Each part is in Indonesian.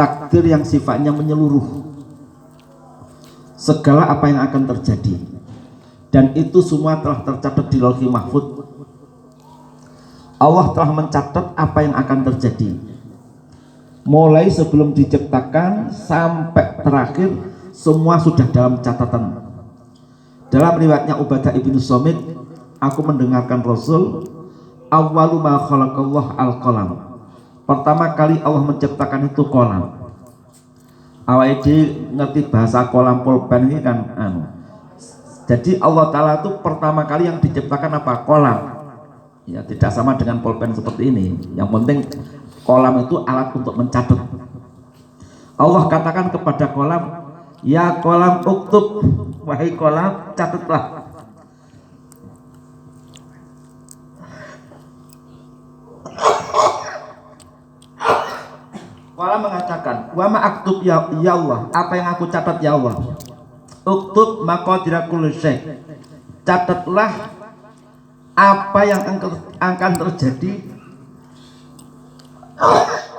takdir yang sifatnya menyeluruh, segala apa yang akan terjadi, dan itu semua telah tercatat di Lauhul Mahfuz. Allah telah mencatat apa yang akan terjadi mulai sebelum diciptakan sampai terakhir, semua sudah dalam catatan. Dalam riwayatnya Ubadah ibnu Somit, aku mendengarkan Rasul, awwalu ma khalaqallah al-qalam, pertama kali Allah menciptakan itu kolam. Awake ngerti bahasa kolam pulpen ini kan jadi Allah Ta'ala itu pertama kali yang diciptakan apa? Kolam. Ya, tidak sama dengan pulpen seperti ini. Yang penting kolam itu alat untuk mencatat. Allah katakan kepada kolam, ya kolam uktub, wahai kolam catatlah. Kolam mengatakan, wa ma aktub ya Allah, apa yang aku catat ya Allah. Uktub maqadira kulli syai', catatlah apa yang akan terjadi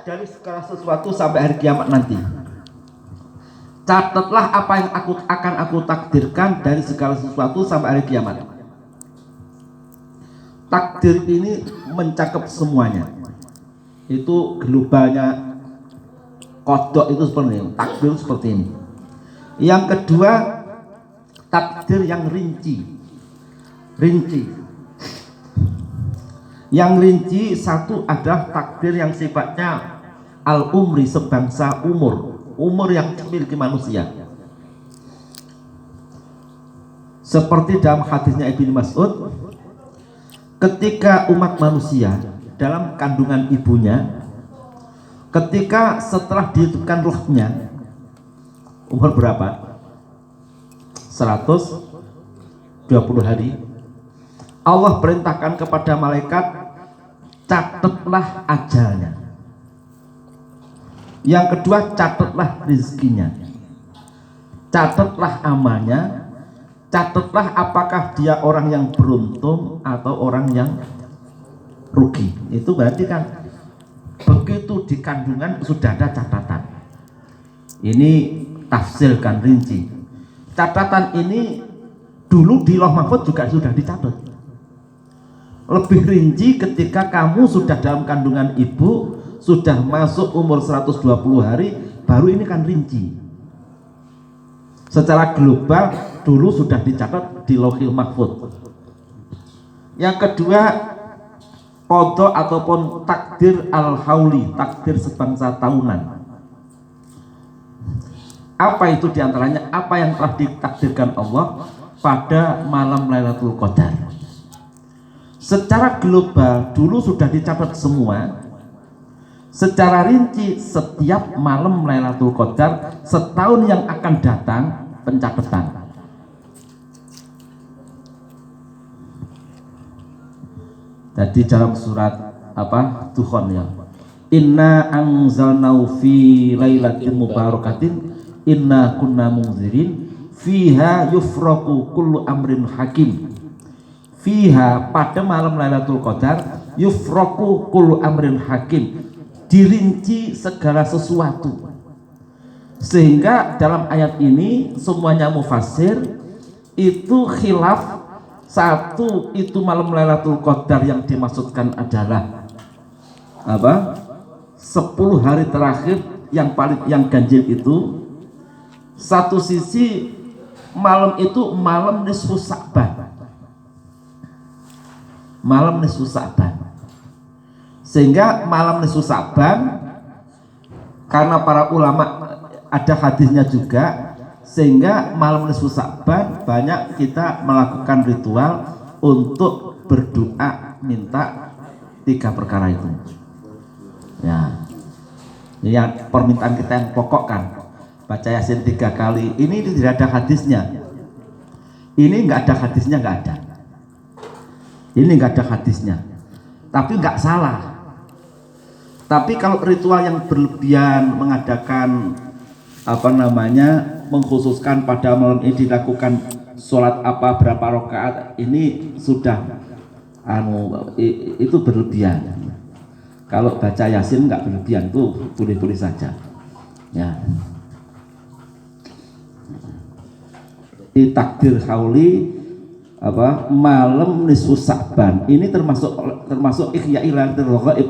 dari segala sesuatu sampai hari kiamat nanti. Catatlah apa yang akan aku takdirkan dari segala sesuatu sampai hari kiamat. Takdir ini mencakup semuanya. Itu globalnya kodok itu seperti ini, takdir seperti ini. Yang kedua, takdir yang rinci. Yang rinci satu adalah takdir yang sifatnya al-umri, sebangsa umur yang dimiliki manusia. Seperti dalam hadisnya Ibnu Mas'ud, ketika umat manusia dalam kandungan ibunya, ketika setelah dihitungkan ruhnya, umur berapa? 120 hari. Allah perintahkan kepada malaikat, catatlah ajalnya. Yang kedua, catatlah rezekinya, catatlah amalnya, catatlah apakah dia orang yang beruntung atau orang yang rugi. Itu berarti kan begitu di kandungan sudah ada catatan. Ini tafsirkan rinci. Catatan ini dulu di Lauh Mahfuz juga sudah dicatat. Lebih rinci ketika kamu sudah dalam kandungan ibu, sudah masuk umur 120 hari, baru ini kan rinci. Secara global dulu sudah dicatat di Lauhul Mahfuz. Yang kedua, qada ataupun takdir al-hauli, takdir sebangsa tahunan. Apa itu diantaranya? Apa yang telah ditakdirkan Allah pada malam Lailatul Qadar. Secara global dulu sudah dicatat semua. Secara rinci setiap malam Lailatul Qadar setahun yang akan datang pencatatan. Jadi dalam surat apa? Dukhan ya. Inna anzalnahu fi lailatin mubarakatin inna kunna munzirin fiha yufraqu kullu amrin hakim. Fiha, pada malam Lailatul Qadar, yufraqu kullu amrin hakim, dirinci segala sesuatu. Sehingga dalam ayat ini semuanya mufassir itu khilaf. Satu, itu malam Lailatul Qadar yang dimaksudkan adalah apa? 10 hari terakhir yang ganjil itu. Satu sisi malam itu malam nisfu Sa'ban. Malam nisfu Sa'ban. Sehingga malam nisfu Sa'ban, karena para ulama ada hadisnya juga, sehingga malam nisfu Sa'ban banyak kita melakukan ritual untuk berdoa minta 3 perkara itu. Ya, yang permintaan kita yang pokok kan, baca Yasin 3 kali. Ini tidak ada hadisnya. Ini nggak ada hadisnya, nggak ada. Ini nggak ada hadisnya. Tapi nggak salah. Tapi kalau ritual yang berlebihan mengadakan mengkhususkan pada malam ini dilakukan sholat apa berapa rakaat, ini sudah itu berlebihan. Kalau baca Yasin nggak berlebihan, tuh boleh-boleh saja. Ya. Di takdir hauli apa malam nisfu Sa'ban ini termasuk ihya ilatul ghaib,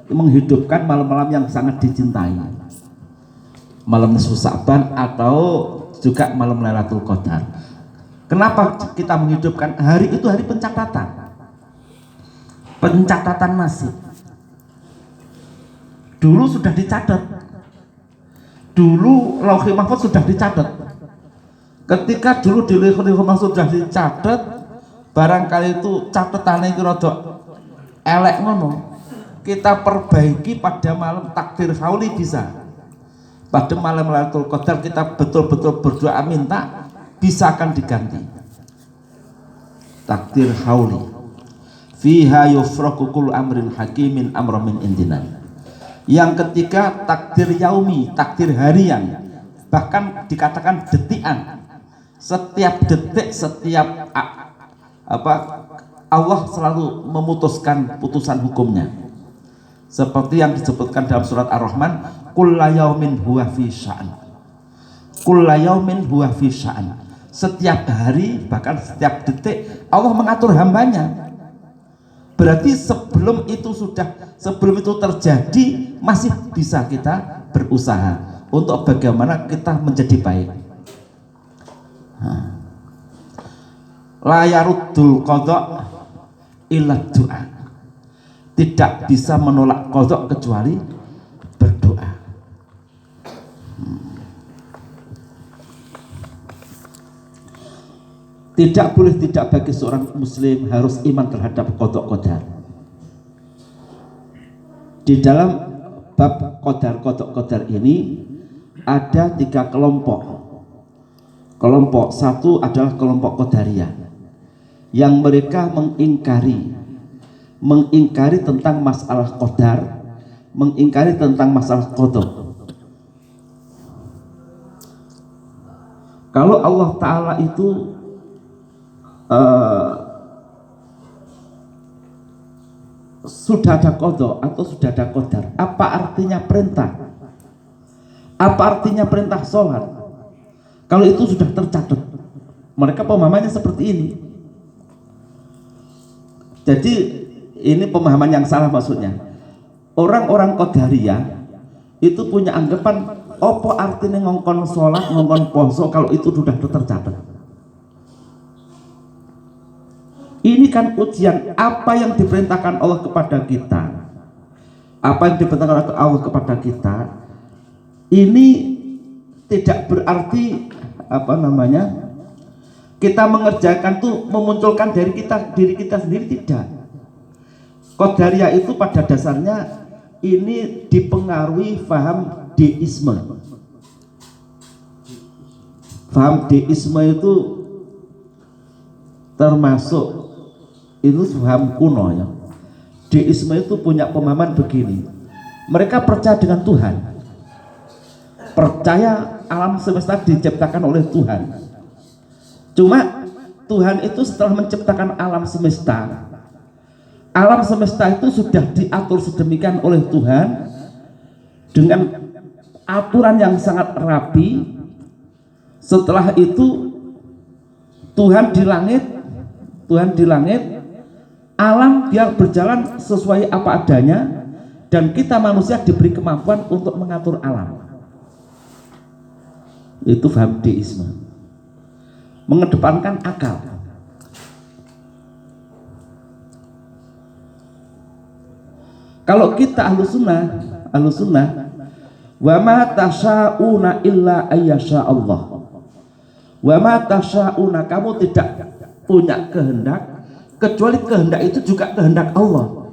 menghidupkan malam-malam yang sangat dicintai, malam nisfu Sa'ban atau juga malam Lailatul Qadar. Kenapa kita menghidupkan hari itu? Hari pencatatan nasib. Dulu sudah dicatat, dulu Lauhul Mahfuz sudah dicatat. Ketika dulu di Lauhul Mahfuz sudah dicatat, barangkali itu catatannya itu rada elek ngono, kita perbaiki pada malam takdir hauli bisa. Pada malam Lailatul Qadar kita betul-betul berdoa minta, bisa akan diganti. Takdir hauli fiha yufraqu kullu amrin hakimin amra min indina. Yang ketiga takdir yaumi, takdir harian, bahkan dikatakan detikan. Setiap detik, setiap Allah selalu memutuskan putusan hukumnya, seperti yang disebutkan dalam surat Ar-Rahman, kulla yaumin huwa fi sya'an, kulla yaumin huwa fi sya'an. Setiap hari, bahkan setiap detik Allah mengatur hambanya. Berarti sebelum itu terjadi masih bisa kita berusaha untuk bagaimana kita menjadi baik. La yaruddul qadha illa du'a. Tidak bisa menolak qadha kecuali berdoa. Tidak boleh tidak bagi seorang muslim harus iman terhadap qadha qadar. Di dalam bab qadar qadar ini ada 3 kelompok. Kelompok satu adalah kelompok Qadariyah yang mereka mengingkari tentang masalah qadar, mengingkari tentang masalah qadha. Kalau Allah Ta'ala itu sudah ada qadha atau sudah ada qadar, apa artinya perintah? Apa artinya perintah sholat? Kalau itu sudah tercatat, mereka pemahamannya seperti ini. Jadi ini pemahaman yang salah maksudnya. Orang-orang Qadariyah itu punya anggapan opo artinya ngongkon sholat, ngongkon poso kalau itu sudah tercatat. Ini kan ujian apa yang diperintahkan Allah kepada kita. Apa yang diperintahkan Allah kepada kita ini tidak berarti kita mengerjakan tuh memunculkan diri kita sendiri, tidak. Qadariyah itu pada dasarnya ini dipengaruhi faham deisme. Faham deisme itu termasuk itu faham kuno ya. Deisme itu punya pemahaman begini. Mereka percaya dengan Tuhan, percaya alam semesta diciptakan oleh Tuhan. Cuma Tuhan itu setelah menciptakan alam semesta itu sudah diatur sedemikian oleh Tuhan dengan aturan yang sangat rapi. Setelah itu Tuhan di langit, alam biar berjalan sesuai apa adanya, dan kita manusia diberi kemampuan untuk mengatur alam. Itu faham deisme, mengedepankan akal. Kalau kita ahlu sunnah wa ma tasyauna illa ayyasha Allah, wa ma tasyauna, kamu tidak punya kehendak kecuali kehendak itu juga kehendak Allah.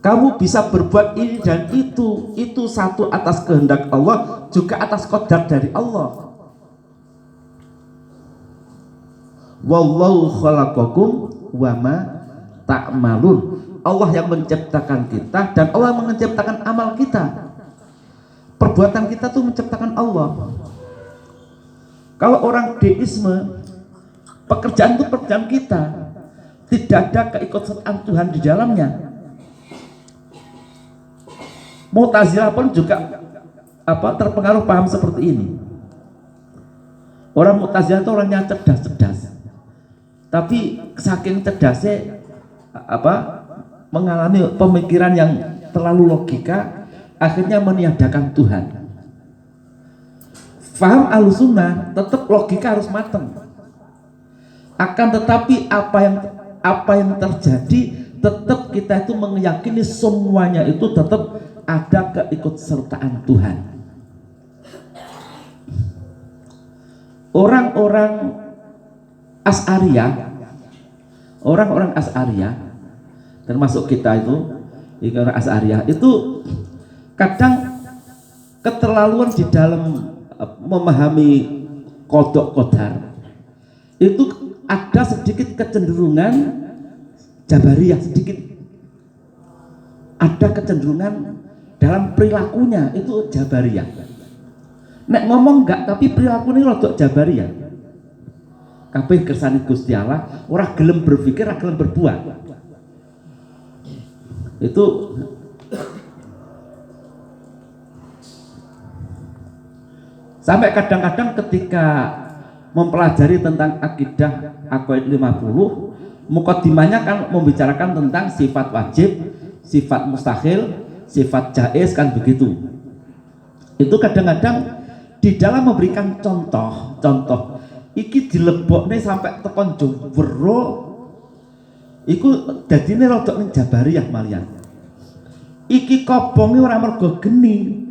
Kamu bisa berbuat ini dan itu satu atas kehendak Allah, juga atas qadar dari Allah. Wallahu khalaqakum wa ma ta'malun. Allah yang menciptakan kita dan Allah yang menciptakan amal kita. Perbuatan kita tuh menciptakan Allah. Kalau orang deisme, pekerjaan itu pekerjaan kita, tidak ada keikutsertaan Tuhan di dalamnya. Mu'tazilah pun juga terpengaruh paham seperti ini. Orang Mu'tazilah itu orangnya cerdas-cerdas, tapi saking cerdasnya mengalami pemikiran yang terlalu logika, akhirnya meniadakan Tuhan. Faham Ahlussunnah tetap logika harus matang. Akan tetapi apa yang terjadi, tetap kita itu meyakini semuanya itu tetap ada keikutsertaan Tuhan. Orang-orang Asy'ariyah termasuk kita itu orang Asy'ariyah itu kadang keterlaluan di dalam memahami qada qadar. Itu ada sedikit kecenderungan Jabariyah, sedikit ada kecenderungan dalam perilakunya itu Jabariyah. Nek ngomong enggak, tapi perilakunya rodok Jabariyah. Kabeh kersane Gusti Allah, ora gelem berpikir, ora gelem berbuat. Itu sampai kadang-kadang ketika mempelajari tentang akidah Aqaid 50, mukadimahnya kan membicarakan tentang sifat wajib, sifat mustahil, sifat jaiz, kan begitu. Itu kadang-kadang di dalam memberikan contoh iki dilebokne sampai tekon jewero iku dadine rodok ning Jabariyah malian. Iki kobonge ora mergo geni.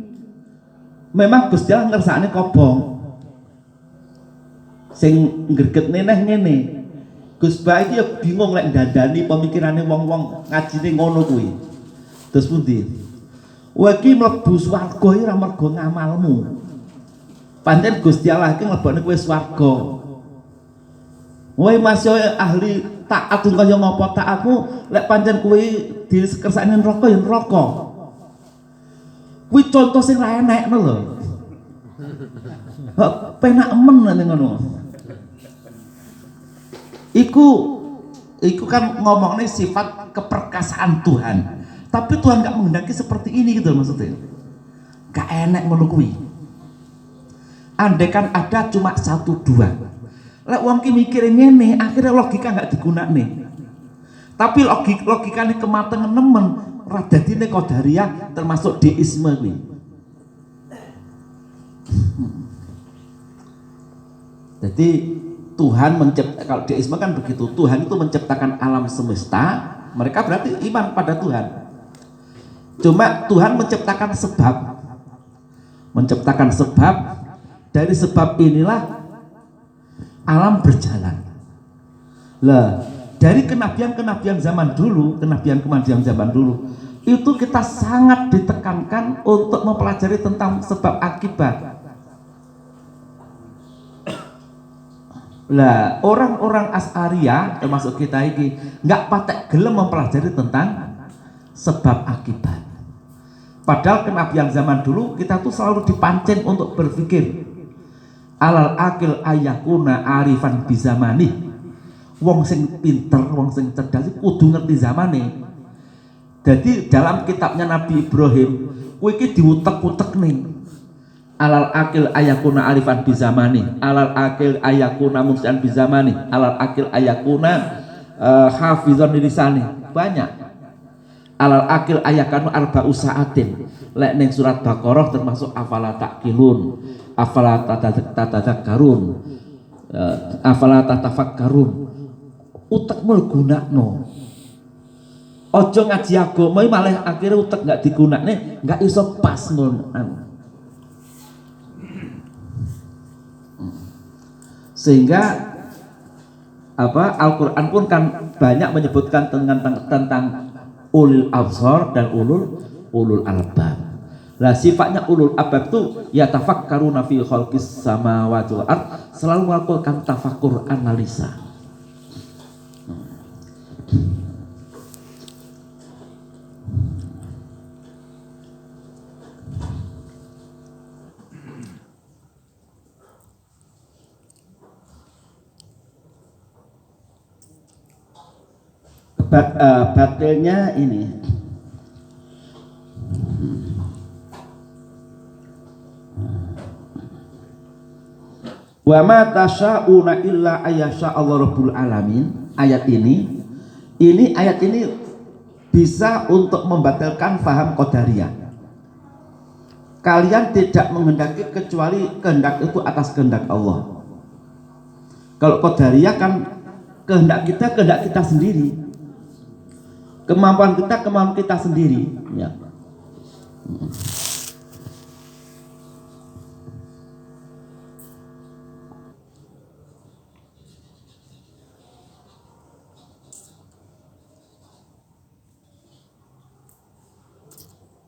Memang Gusti Allah ngersakne kobong. Sing ngregetne neh ngene. Gus Ba iki ya bingung lek ndandani pemikirane wong-wong ngajine ngono kuwi. Terus pundi? Kowe iki mlebu swarga ora mergo ngamalmu. Pancen Gusti Allah iki mlebokne kowe swarga. Kowe masih ahli taat kaya ngapa taatmu, lek pancen kowe dikersakne neraka ya neraka. Kuwi contoh sing ra enek lho. Penak men ning ngono. Iku kan ngomongnya sifat keperkasaan Tuhan. Tapi Tuhan gak menghendaki seperti ini gitu maksudnya. Gak enek ngono kuwi. Andai kan ada cuma 1 2. Lek wong ki mikire ngene, akhirnya logika gak digunakne. Tapi logikane kematangan nemen, ora dadine qadariyah termasuk deisme kuwi. Jadi Tuhan menciptakan, kalau deisme kan begitu, Tuhan itu menciptakan alam semesta, mereka berarti iman pada Tuhan. Cuma Tuhan menciptakan sebab, dari sebab inilah alam berjalan. Lah, dari kenabian zaman dulu, itu kita sangat ditekankan untuk mempelajari tentang sebab akibat. Lah, orang-orang Asy'ariyah termasuk kita ini nggak patek gelem mempelajari tentang sebab akibat. Padahal kenabian zaman dulu kita tuh selalu dipancing untuk berpikir alal akil ayakuna arifan bizamani. Wong sing pinter, wong sing cerdas kudu ngerti zamane. Jadi dalam kitabnya Nabi Ibrahim, kowe iki diutek-utek nih. Alal akil ayakuna arifan bizamani, alal akil ayakuna musyan bizamani, alal akil ayakuna hafizon lisani. Banyak. Alal akil ayakanu arba'u sa'atin. Lek ning surat Baqarah termasuk afala taqilun, afala tatadzakkarun, afala tatafakkarun. Utekmu gunakno. Ojo ngaji agama malah akhirnya utek nggak digunakne, nggak iso pas ngono. Sehingga Al-Quran pun kan banyak menyebutkan tentang ulul absar dan ulul albab. Nah, sifatnya ulul albab itu ya tafakkaruna fi khalqis samawati wal ard, selalu melakukan tafakkur, analisa. Batilnya ini Wa ma tasya'una illa ayyasha Allah Rabbul Alamin. Ayat ini bisa untuk membatalkan faham Qadariyah. Kalian tidak menghendaki kecuali kehendak itu atas kehendak Allah. Kalau Qadariyah kan kehendak kita sendiri. Kemampuan kita sendiri, ya.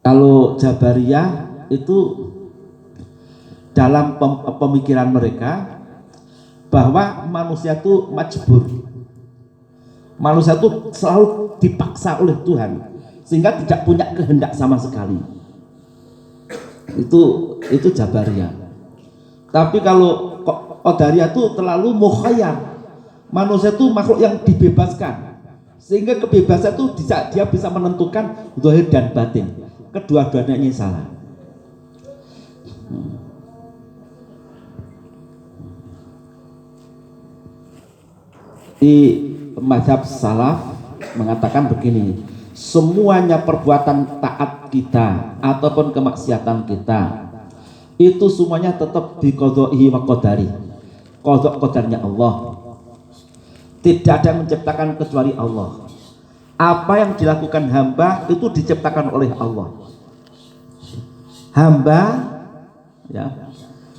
Kalau Jabariyah itu dalam pemikiran mereka bahwa manusia itu majbur, manusia itu selalu dipaksa oleh Tuhan sehingga tidak punya kehendak sama sekali. Itu Jabariyah. Tapi kalau Qadariyah itu terlalu mukhayyar, manusia itu makhluk yang dibebaskan sehingga kebebasan itu dia bisa menentukan zahir dan batin. Kedua-duanya salah. Di mazhab salaf mengatakan begini, semuanya perbuatan taat kita ataupun kemaksiatan kita itu semuanya tetap biqadha'ihi wa qadari, qadha qadarnya Allah. Tidak ada yang menciptakan kecuali Allah. Apa yang dilakukan hamba itu diciptakan oleh Allah. Hamba, ya,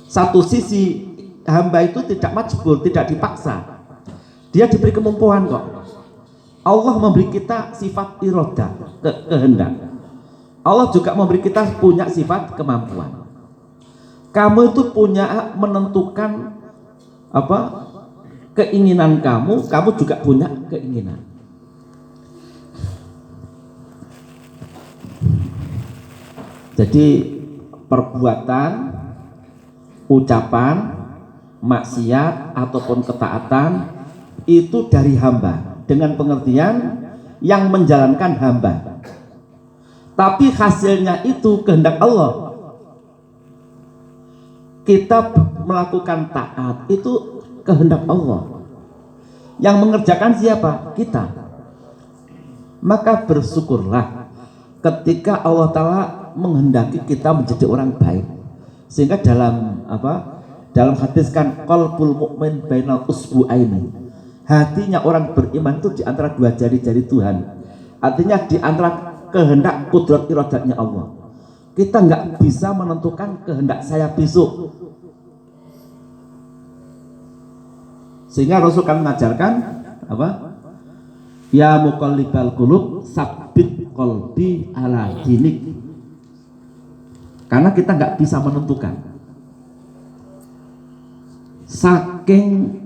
satu sisi hamba itu tidak majbur, tidak dipaksa. Dia diberi kemampuan kok. Allah memberi kita sifat iroda, kehendak. Allah juga memberi kita punya sifat kemampuan. Kamu itu punya menentukan apa keinginan kamu juga punya keinginan. Jadi perbuatan, ucapan, maksiat ataupun ketaatan itu dari hamba dengan pengertian yang menjalankan hamba. Tapi hasilnya itu kehendak Allah. Kita melakukan taat itu kehendak Allah. Yang mengerjakan siapa? Kita. Maka bersyukurlah ketika Allah Ta'ala menghendaki kita menjadi orang baik, sehingga dalam hadis kan qalbul mu'min bainal usbu'aini, hatinya orang beriman itu di antara dua jari-jari Tuhan, artinya di antara kehendak kudrat iradatnya Allah. Kita nggak bisa menentukan kehendak saya besok, sehingga Rasul kan mengajarkan apa? Ya muqallibal qulub sabbit qalbi ala dinik. Karena kita nggak bisa menentukan. Saking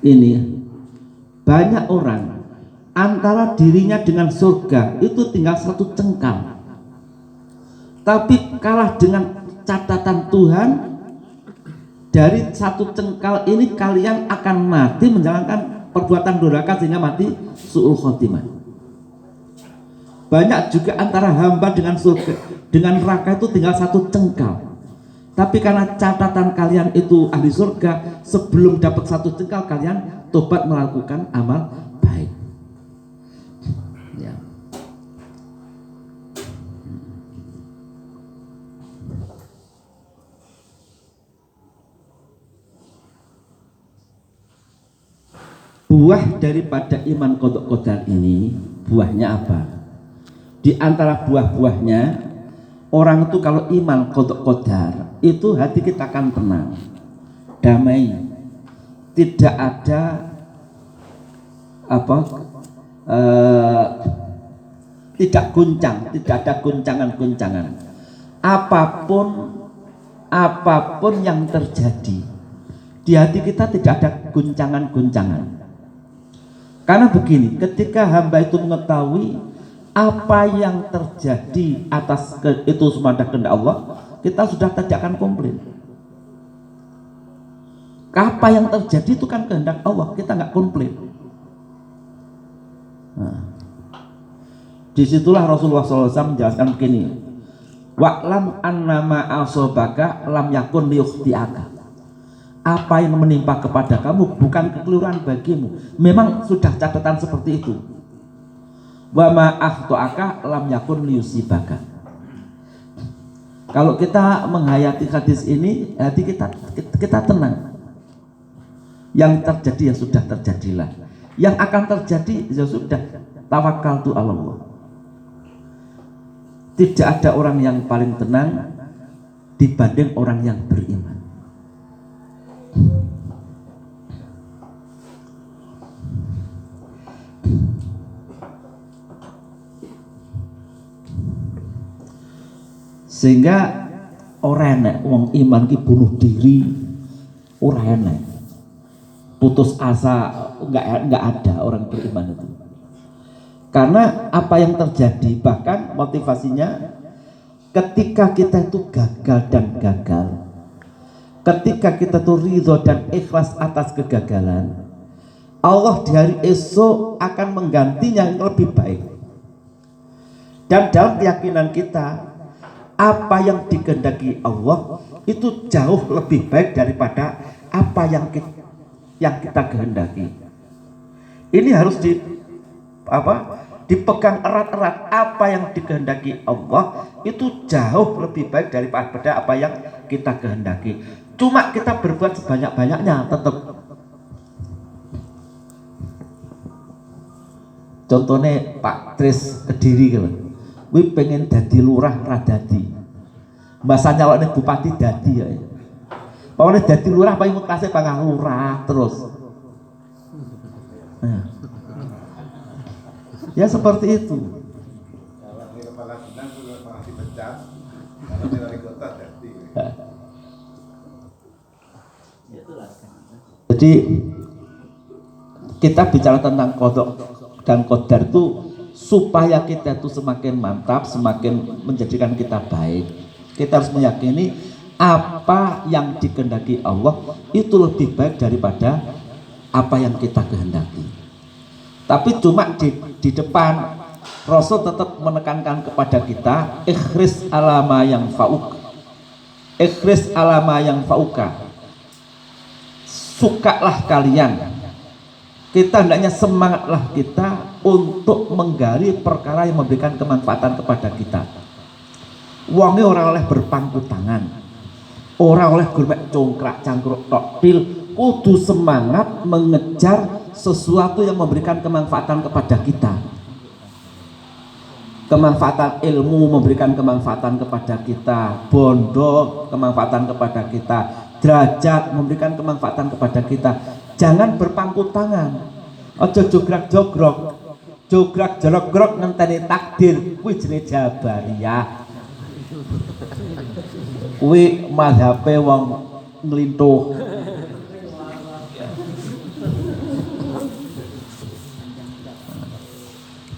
ini banyak orang antara dirinya dengan surga itu tinggal satu cengkal. Tapi kalah dengan catatan Tuhan, dari satu cengkal ini kalian akan mati menjalankan perbuatan durhaka sehingga mati su'ul khotimah. Banyak juga antara hamba dengan surga, dengan neraka itu tinggal satu cengkal. Tapi karena catatan kalian itu ahli surga, sebelum dapat satu cengkal kalian tobat melakukan amal baik. Ya. Buah daripada iman qadha qadar ini, buahnya apa? Di antara buah-buahnya, orang itu kalau iman qadha qadar itu hati kita akan tenang, damai, tidak ada tidak guncang, tidak ada guncangan-guncangan. Apapun yang terjadi di hati kita tidak ada guncangan-guncangan. Karena begini, ketika hamba itu mengetahui apa yang terjadi atas itu semua ada kehendak Allah, kita sudah tidak akan komplain. Apa yang terjadi itu kan kehendak Allah, kita nggak komplain. Nah, disitulah Rasulullah SAW menjelaskan begini, wa'lam annama asobaka lam yakun liyukhti'aka. Apa yang menimpa kepada kamu bukan kekeliruan bagimu, memang sudah catatan seperti itu. Wa ma akhtoaka lam yakun liyusibaka. Kalau kita menghayati hadis ini, hati kita tenang. Yang terjadi ya sudah terjadilah. Yang akan terjadi ya sudah, tawakkaltu 'ala Allah. Tidak ada orang yang paling tenang dibanding orang yang beriman. Sehingga ora enek wong iman ki bunuh diri, ora enek. Putus asa, enggak ada orang beriman itu. Karena apa yang terjadi, bahkan motivasinya ketika kita itu gagal dan gagal, ketika kita tuh ridho dan ikhlas atas kegagalan, Allah di hari esok akan menggantinya yang lebih baik. Dan dalam keyakinan kita, apa yang dikehendaki Allah itu jauh lebih baik daripada apa yang kita kehendaki. Ini harus dipegang erat-erat. Apa yang dikehendaki Allah itu jauh lebih baik daripada apa yang kita kehendaki. Cuma kita berbuat sebanyak-banyaknya tetap. Contohnya Pak Tris Kediri gitu. Wih pengen dadi lurah radadi, masa nyaloknya bupati dadi ya. Pokoknya dadi lurah paling mutase pangah lurah terus. Nah. Ya seperti itu. Kalau di kepala dinas juga malah dipecat, kalau di wali kota dadi. Jadi kita bicara tentang qada dan qadar itu supaya kita itu semakin mantap, semakin menjadikan kita baik. Kita harus meyakini apa yang dikehendaki Allah itu lebih baik daripada apa yang kita kehendaki. Tapi cuma di depan Rasul tetap menekankan kepada kita, ikhris alama yang fauk, ikhris alama yang fauka. Sukalah kalian. Kita hendaknya semangatlah kita untuk menggali perkara yang memberikan kemanfaatan kepada kita. Wonge ora oleh berpangku tangan, ora oleh gurmek congkrak cangkruk tok pil, kudu semangat mengejar sesuatu yang memberikan kemanfaatan kepada kita. Kemanfaatan ilmu memberikan kemanfaatan kepada kita, bondo kemanfaatan kepada kita, derajat memberikan kemanfaatan kepada kita. Jangan berpangku tangan. Ojo jograk-jogrok, jograk-jogrok ngenteni takdir. Kuwi jenenge jabariyah. Kuwi mazhabe wong nglintuh.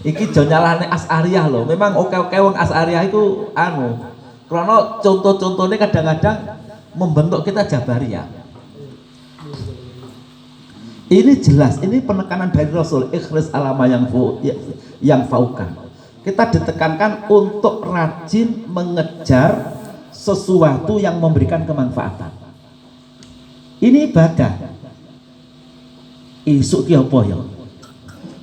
Iki jo nyalahne As'ariyah loh. Memang oke-oke wong As'ariyah itu karena contoh-contohnya kadang-kadang membentuk kita Jabariyah. Ini jelas, ini penekanan dari Rasul, ikhlas alama yang faukan. Kita ditekankan untuk rajin mengejar sesuatu yang memberikan kemanfaatan. Ini ibadah. Isuk ki apa ya?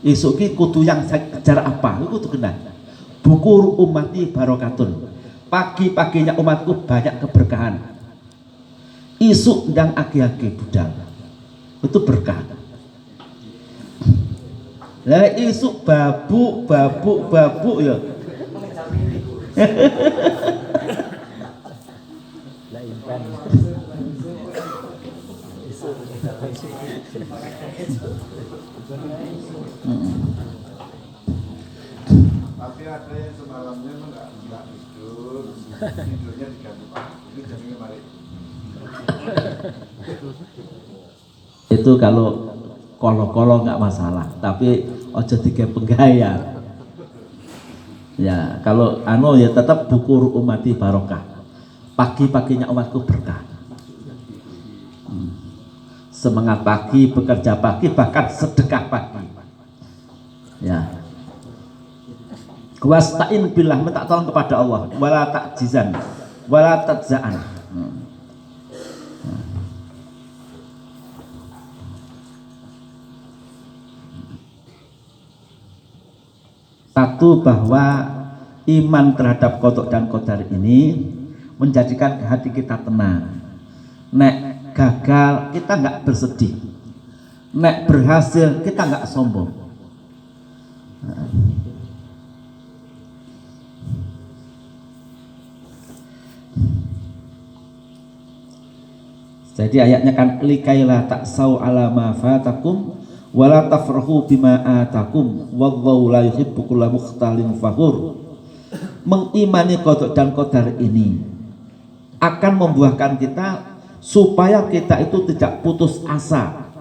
Isuk ki kudu yang saya kejar apa? Itu kudu kenal. Bukur umati barokatun. Pagi-paginya umatku banyak keberkahan. Isuk ndang agi-agi budal. Itu berkah. Lah isuk babu ya. Tapi ada yang semalamnya nggak tidur, tidurnya diganti pagi. Itu jamnya kemarin. Itu kalau kolo-kolo nggak masalah, tapi ojo tiga penggaya. Ya kalau ya tetap bukur umati barokah. Pagi-paginya umatku berkah. Semangat pagi, bekerja pagi, bahkan sedekah pagi. Ya. Wasta'in billah, minta tolong kepada Allah. Wala ta'jizan, wala tadza'an. Satu, bahwa iman terhadap qada dan qadar ini menjadikan hati kita tenang. Nek gagal kita nggak bersedih, nek berhasil kita nggak sombong. Jadi ayatnya kan likaila taksau ala ma fatakum wala tafrahu bima atakum wallahu la yuhibbu kulla mukhtalin fakhur. Mengimani qada dan qadar ini akan membuahkan kita supaya kita itu tidak putus asa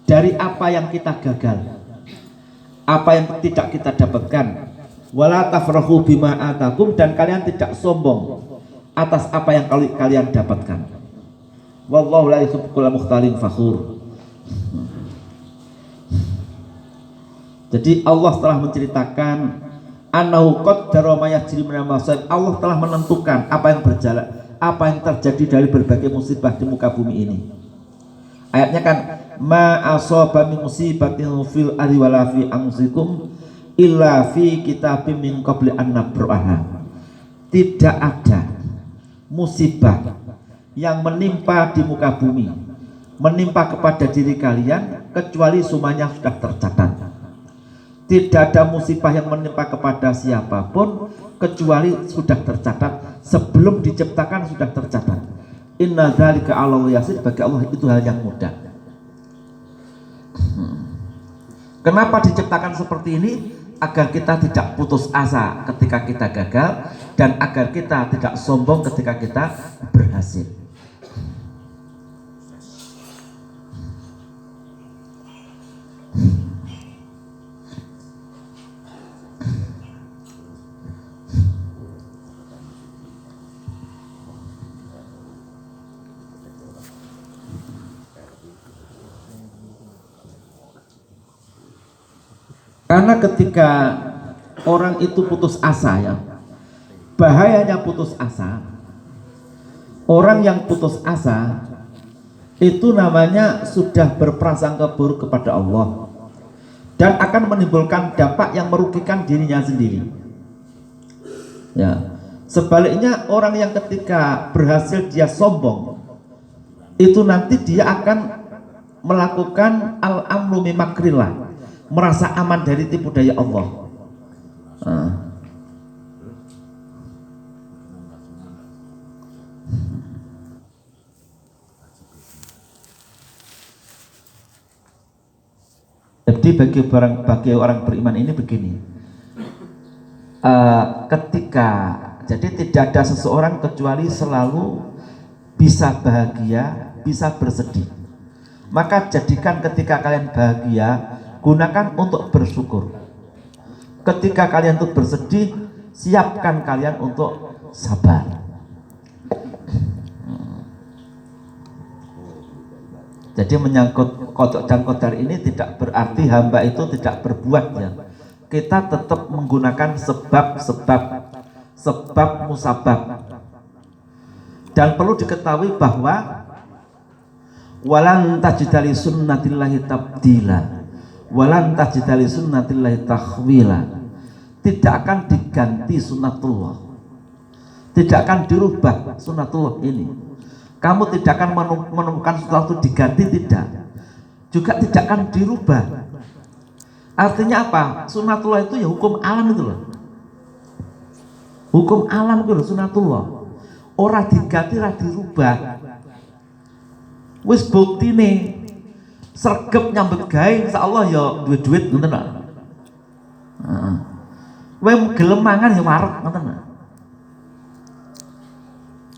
dari apa yang kita gagal, apa yang tidak kita dapatkan. Wala tafrahu bima atakum, dan kalian tidak sombong atas apa yang kalian dapatkan. Wallahu la yuhibbu kulla mukhtalin fakhur. Jadi Allah telah menceritakan annahu qaddara ma yajri minal masaib. Allah telah menentukan apa yang berjalan, apa yang terjadi dari berbagai musibah di muka bumi ini. Ayatnya kan ma asaba min musibatin fil ardi wala fi anfusikum illa fi kitabim min qabli an nabraha. Tidak ada musibah yang menimpa di muka bumi, menimpa kepada diri kalian, kecuali semuanya sudah tercatat. Tidak ada musibah yang menimpa kepada siapapun kecuali sudah tercatat, sebelum diciptakan sudah tercatat. Inna dzalika 'alallahi yasir, bagi Allah itu hal yang mudah. Kenapa diciptakan seperti ini? Agar kita tidak putus asa ketika kita gagal, dan agar kita tidak sombong ketika kita berhasil. Karena ketika orang itu putus asa, ya, bahayanya putus asa. Orang yang putus asa itu namanya sudah berprasangka buruk kepada Allah dan akan menimbulkan dampak yang merugikan dirinya sendiri. Ya, sebaliknya orang yang ketika berhasil dia sombong, itu nanti dia akan melakukan al-amru mimakrillah, merasa aman dari tipu daya Allah. Jadi bagi orang beriman ini begini, jadi tidak ada seseorang kecuali selalu bisa bahagia, bisa bersedih. Maka jadikan ketika kalian bahagia, gunakan untuk bersyukur. Ketika kalian untuk bersedih, siapkan kalian untuk sabar. Jadi menyangkut qada dan qadar ini tidak berarti hamba itu tidak berbuat, ya. Kita tetap menggunakan sebab musabab. Dan perlu diketahui bahwa walan tajidali sunnatillahi tabdila, walan tajidali sunnatillahi takhwila. Tidak akan diganti sunnatullah, tidak akan dirubah sunnatullah ini. Kamu tidak akan menemukan sesuatu diganti, tidak, juga tidak akan dirubah. Artinya apa? Sunnatullah itu ya hukum alam itu loh. Hukum alam itu loh sunnatullah. Ora diganti, ora dirubah. Wis buktine sregep nyambut gawe insyaallah ya duit-duit ngoten lho. Heeh. Kowe gelem mangan ya wareg ngoten lho.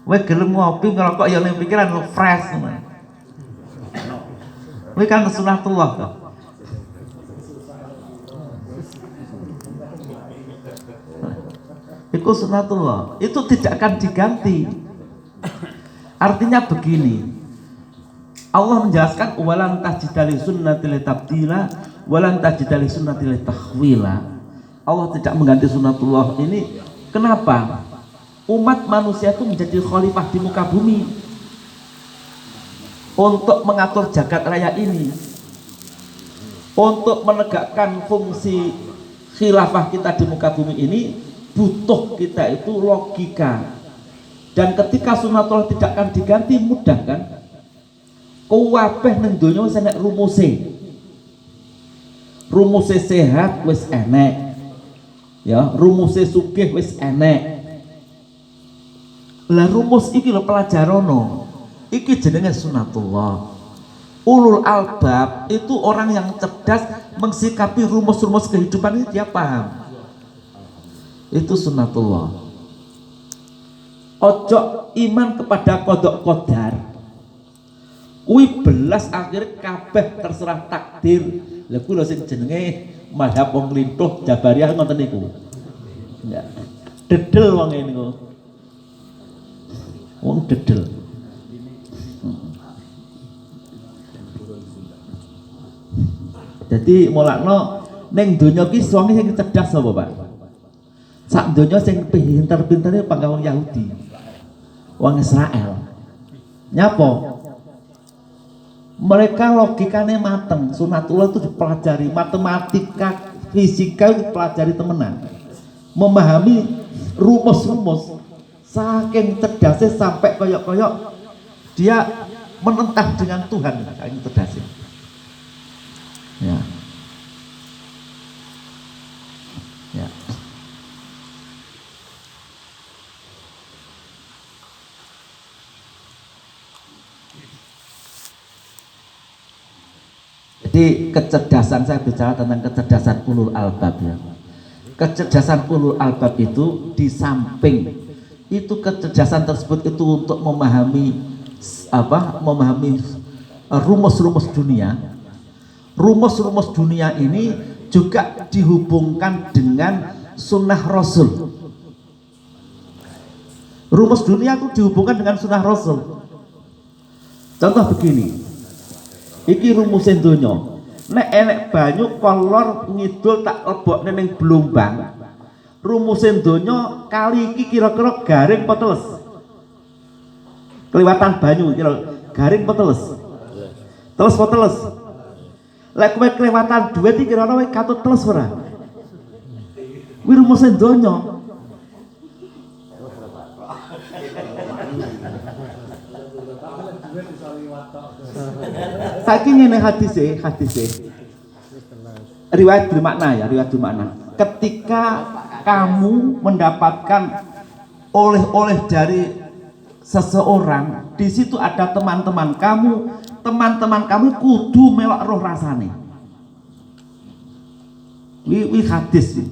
Kowe gelem ngopi ngerokok ya ning pikiran lo fresh ngoten. Kowe kan sunnatullah kok. Itu sunnatullah, itu tidak akan diganti. Artinya begini, Allah menjelaskan walan tajidali sunnatil tabdila walan tajidali sunnatil takhwila. Allah tidak mengganti sunnatullah ini. Kenapa? Umat manusia itu menjadi khalifah di muka bumi untuk mengatur jagat raya ini, untuk menegakkan fungsi khilafah kita di muka bumi ini butuh kita itu logika. Dan ketika sunatullah tidak akan diganti, mudah kan? Kuwabeh ning donya wis enek rumuse. Rumuse sehat wis enek. Ya, rumuse sugih wis enek. Lah rumus iki lho pelajarono. Iki jenenge sunatullah. Ulul albab itu orang yang cerdas mengsikapi rumus-rumus kehidupan ini, dia paham. Itu sunatullah. Ojo iman kepada kodok kodar. Kuwi belas akhir kabeh terserah takdir. Lha kuwi lho sing jenenge madhab wong lintuh Jabariyah ngoten niku. Enggak. Dedel wong niku. Wong dedel. Jadi mulakno ning donya ki wong sing cerdas sapa, Pak? Sak donya sing pinter-pintere pangga wong Yahudi. Wong Israel. Nyapa? Mereka logikanya mateng, sunatullah itu dipelajari, matematika, fisika dipelajari temenan, memahami rumus-rumus, saking cerdasnya sampai koyok-koyok dia menentang dengan Tuhan, saking cerdasnya. Ya. Ya. Jadi kecerdasan, saya bicara tentang kecerdasan ulul albab ya. Kecerdasan ulul albab itu di samping itu kecerdasan tersebut itu untuk memahami rumus-rumus dunia. Rumus-rumus dunia ini juga dihubungkan dengan sunnah Rasul. Rumus dunia itu dihubungkan dengan sunnah Rasul. Contoh begini. Iki rumusin donya. Nek enek banyu kolor ngidul tak lebokne ning Blombang. Rumusin donya kali iki kira-kira garing apa teles? Kelewatan banyu kira garing apa teles? Teles apa teles? Lek kowe kelewatan duit iki kira-kira kowe katut teles ora? Kuwi rumusin donya. Saking ngene hadise riwayat bermakna ya, riwayat bermakna. Ketika kamu mendapatkan oleh-oleh dari seseorang, di situ ada teman-teman kamu kudu melok roh rasane. Wi hadis.